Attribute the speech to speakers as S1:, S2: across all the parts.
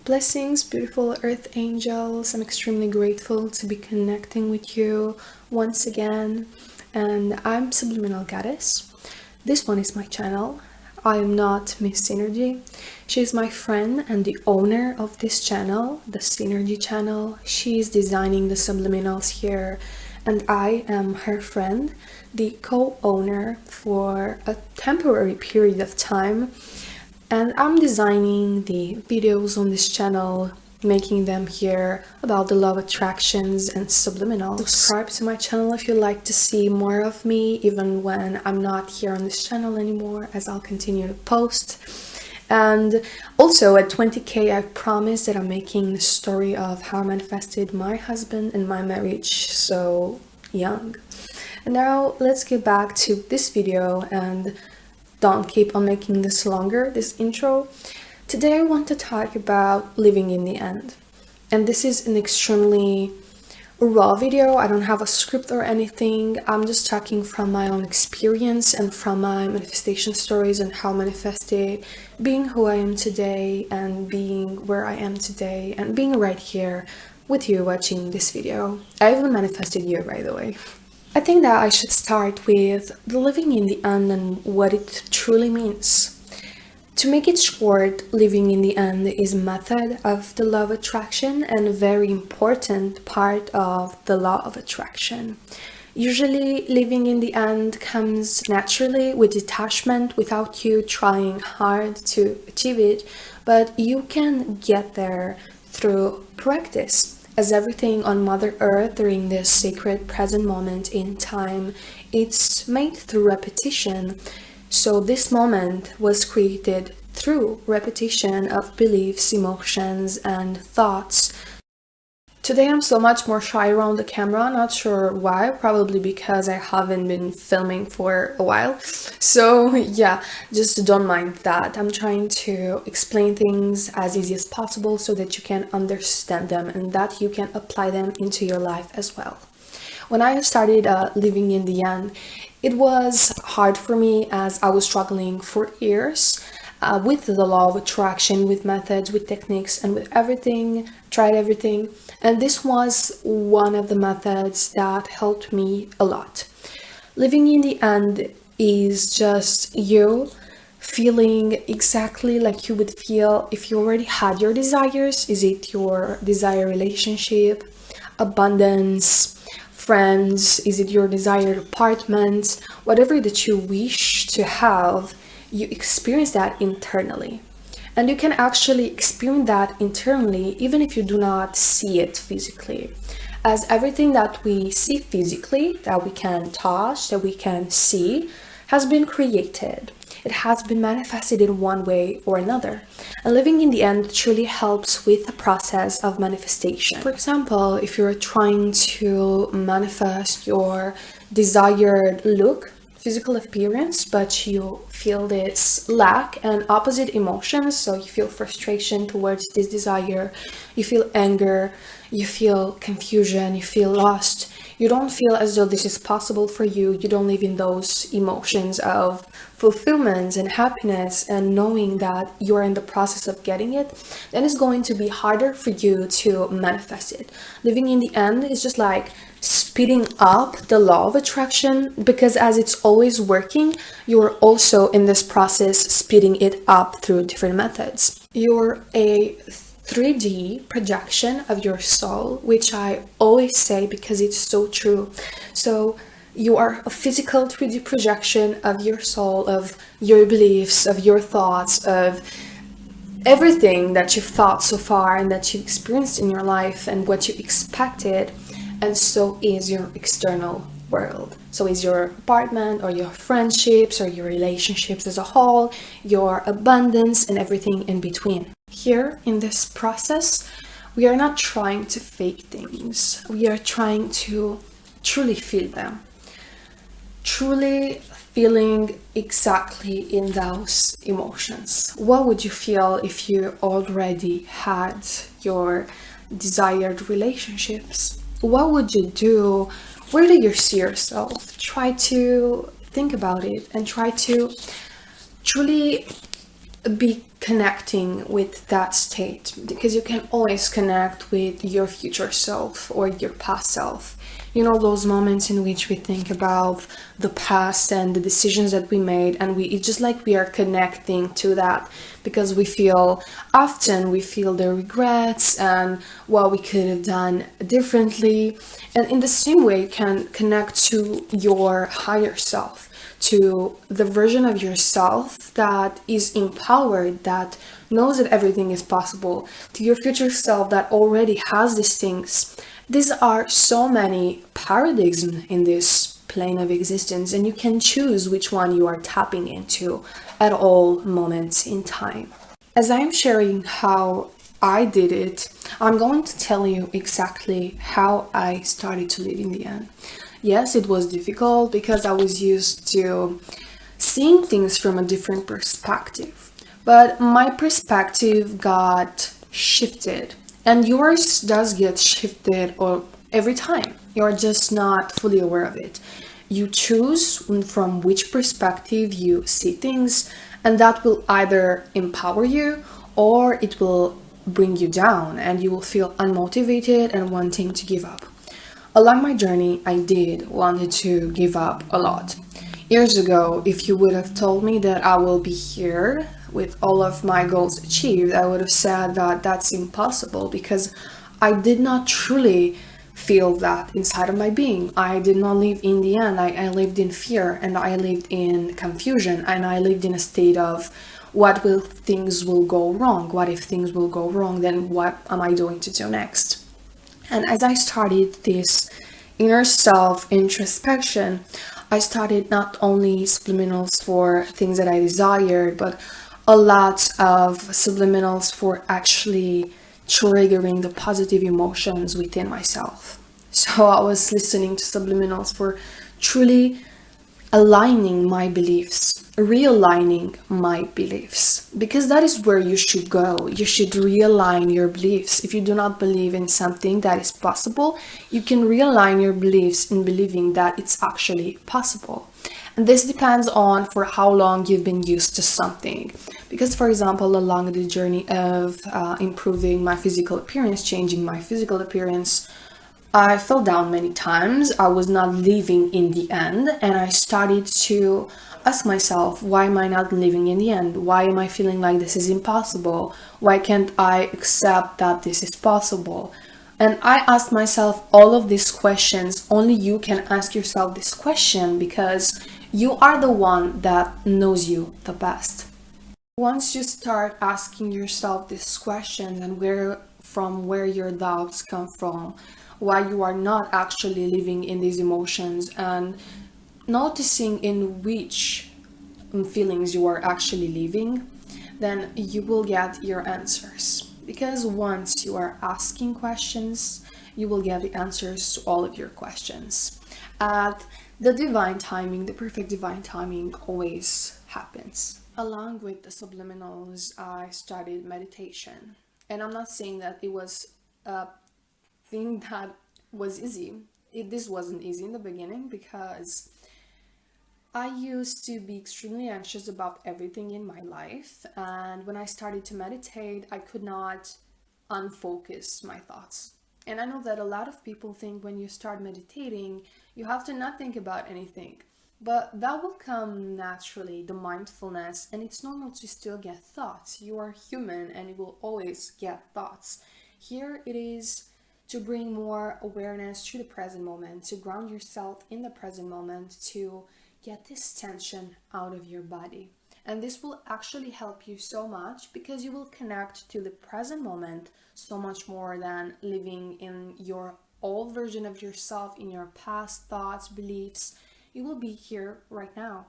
S1: Blessings, beautiful earth angels. I'm extremely grateful to be connecting with you once again. And I'm Subliminal Goddess. This one is my channel. I am not Miss Synergy. She's my friend and the owner of this channel, the Synergy channel. She's designing the subliminals here, and I am her friend, the co-owner for a temporary period of time. And I'm designing the videos on this channel, making them here about the law of attractions and subliminals. Subscribe to my channel if you'd like to see more of me, even when I'm not here on this channel anymore, as I'll continue to post. And also at 20k, I promise that I'm making the story of how I manifested my husband and my marriage so young. And now let's get back to this video and don't keep on making this longer, this intro. Today I want to talk about living in the end. And this is an extremely raw video. I don't have a script or anything. I'm just talking from my own experience and from my manifestation stories and how I manifested being who I am today and being where I am today and being right here with you watching this video. I even manifested you, by the way. I think that I should start with the living in the end and what it truly means. To make it short, living in the end is a method of the law of attraction and a very important part of the law of attraction. Usually, living in the end comes naturally with detachment without you trying hard to achieve it, but you can get there through practice. As everything on Mother Earth during this sacred present moment in time, it's made through repetition. So this moment was created through repetition of beliefs, emotions, and thoughts. Today I'm so much more shy around the camera, not sure why, probably because I haven't been filming for a while. So yeah, just don't mind that. I'm trying to explain things as easy as possible so that you can understand them and that you can apply them into your life as well. When I started living in the end, it was hard for me as I was struggling for years with the law of attraction, with methods, with techniques, and with everything, tried everything. And this was one of the methods that helped me a lot. Living in the end is just you feeling exactly like you would feel if you already had your desires. Is it your desired relationship, abundance, friends? Is it your desired apartment? Whatever that you wish to have, you experience that internally. And you can actually experience that internally even if you do not see it physically. As everything that we see physically, that we can touch, that we can see, has been created. It has been manifested in one way or another. And living in the end truly helps with the process of manifestation. For example, if you're trying to manifest your desired look, physical appearance, but you feel this lack and opposite emotions, so you feel frustration towards this desire, you feel anger, you feel confusion, you feel lost, you don't feel as though this is possible for you, you don't live in those emotions of fulfillment and happiness and knowing that you are in the process of getting it, then it's going to be harder for you to manifest it. Living in the end is just like speeding up the law of attraction, because as it's always working, you're also in this process speeding it up through different methods. You're a 3D projection of your soul, which I always say because it's so true. So you are a physical 3D projection of your soul, of your beliefs, of your thoughts, of everything that you've thought so far and that you've experienced in your life and what you expected. And so is your external world. So is your apartment or your friendships or your relationships as a whole, your abundance and everything in between. Here in this process, we are not trying to fake things. We are trying to truly feel them. Truly feeling exactly in those emotions. What would you feel if you already had your desired relationships? What would you do? Where do you see yourself? Try to think about it and try to truly be connecting with that state, because you can always connect with your future self or your past self. You know, those moments in which we think about the past and the decisions that we made, and it's just like we are connecting to that, because we feel the regrets and what we could have done differently. And in the same way, you can connect to your higher self, to the version of yourself that is empowered, that knows that everything is possible, to your future self that already has these things. These are so many paradigms in this plane of existence, and you can choose which one you are tapping into at all moments in time. As I'm sharing how I did it, I'm going to tell you exactly how I started to live in the end. Yes, it was difficult because I was used to seeing things from a different perspective, but my perspective got shifted, and yours does get shifted or every time. You're just not fully aware of it. You choose from which perspective you see things, and that will either empower you or it will bring you down, and you will feel unmotivated and wanting to give up. Along my journey, I did wanted to give up a lot. Years ago, if you would have told me that I will be here with all of my goals achieved, I would have said that that's impossible, because I did not truly feel that inside of my being. I did not live in the end. I lived in fear, and I lived in confusion, and I lived in a state of what will things will go wrong? What if things will go wrong? Then what am I going to do next? And as I started this inner self introspection, I started not only subliminals for things that I desired, but a lot of subliminals for actually triggering the positive emotions within myself. So I was listening to subliminals for truly aligning my beliefs, realigning my beliefs, because that is where you should go. You should realign your beliefs. If you do not believe in something that is possible, you can realign your beliefs in believing that it's actually possible. And this depends on for how long you've been used to something. Because, for example, along the journey of improving my physical appearance, changing my physical appearance, I fell down many times. I was not living in the end, and I started to ask myself, why am I not living in the end? Why am I feeling like this is impossible? Why can't I accept that this is possible? And I asked myself all of these questions. Only you can ask yourself this question, because you are the one that knows you the best. Once you start asking yourself these questions, and where your doubts come from, why you are not actually living in these emotions, and noticing in which feelings you are actually living, then you will get your answers. Because once you are asking questions, you will get the answers to all of your questions. At the divine timing, the perfect divine timing always happens. Along with the subliminals, I studied meditation. And I'm not saying that it was a thing that was easy. This wasn't easy in the beginning, because I used to be extremely anxious about everything in my life, and when I started to meditate, I could not unfocus my thoughts. And I know that a lot of people think when you start meditating, you have to not think about anything. But that will come naturally, the mindfulness, and it's normal to still get thoughts. You are human and you will always get thoughts. Here it is to bring more awareness to the present moment, to ground yourself in the present moment, to get this tension out of your body. And this will actually help you so much, because you will connect to the present moment so much more than living in your old version of yourself, in your past thoughts, beliefs. You will be here right now.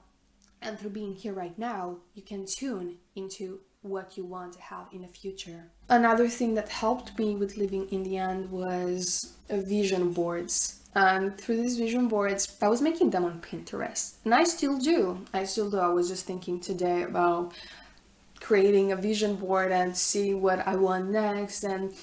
S1: And through being here right now, you can tune into what you want to have in the future. Another thing that helped me with living in the end was vision boards. And through these vision boards, I was making them on Pinterest. And I still do. I was just thinking today about creating a vision board and see what I want next. And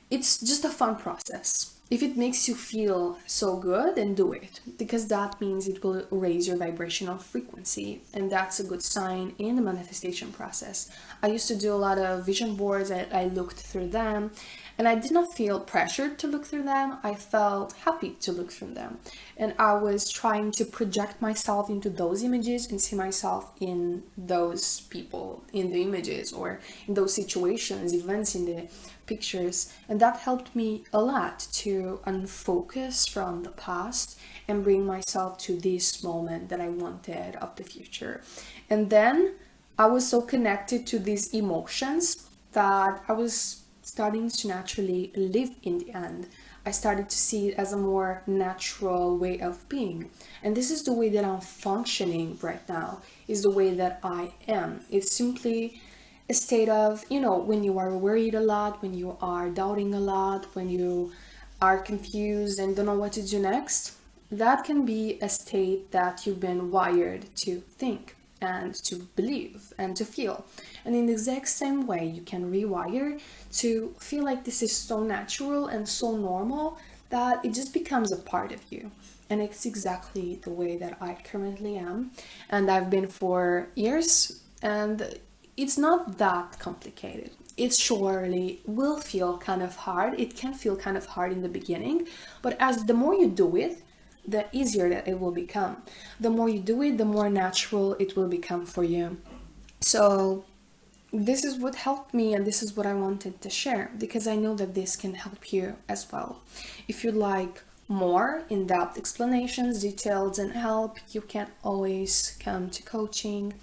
S1: it's just a fun process. if it makes you feel so good, then do it, because that means it will raise your vibrational frequency, and that's a good sign in the manifestation process. I used to do a lot of vision boards. I looked through them, and I did not feel pressured to look through them. I felt happy to look through them, and I was trying to project myself into those images and see myself in those people in the images, or in those situations, events in the pictures. And that helped me a lot to unfocus from the past and bring myself to this moment that I wanted of the future. And then I was so connected to these emotions that I was starting to naturally live in the end. I started to see it as a more natural way of being. And this is the way that I'm functioning right now, is the way that I am. It's simply a state of, when you are worried a lot, when you are doubting a lot, when you are confused and don't know what to do next. That can be a state that you've been wired to think and to believe and to feel. And in the exact same way, you can rewire to feel like this is so natural and so normal that it just becomes a part of you. And it's exactly the way that I currently am, and I've been for years. And it's not that complicated. It surely will feel kind of hard. It can feel kind of hard in the beginning, but as the more you do it, the easier that it will become. The more you do it, the more natural it will become for you. So this is what helped me, and this is what I wanted to share, because I know that this can help you as well. If you'd like more in-depth explanations, details, and help, you can always come to coaching.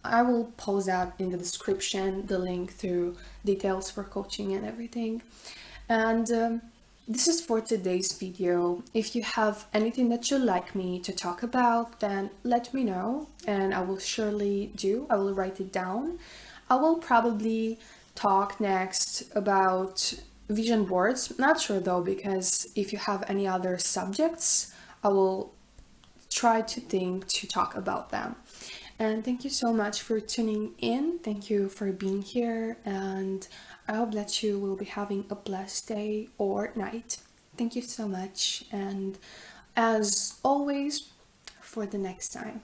S1: I will post that in the description, the link through details for coaching and everything. And this is for today's video. If you have anything that you'd like me to talk about, then let me know, and I will surely do. I will write it down. I will probably talk next about vision boards. Not sure though, because if you have any other subjects, I will try to think to talk about them. And thank you so much for tuning in. Thank you for being here, and I hope that you will be having a blessed day or night. Thank you so much, and as always, for the next time.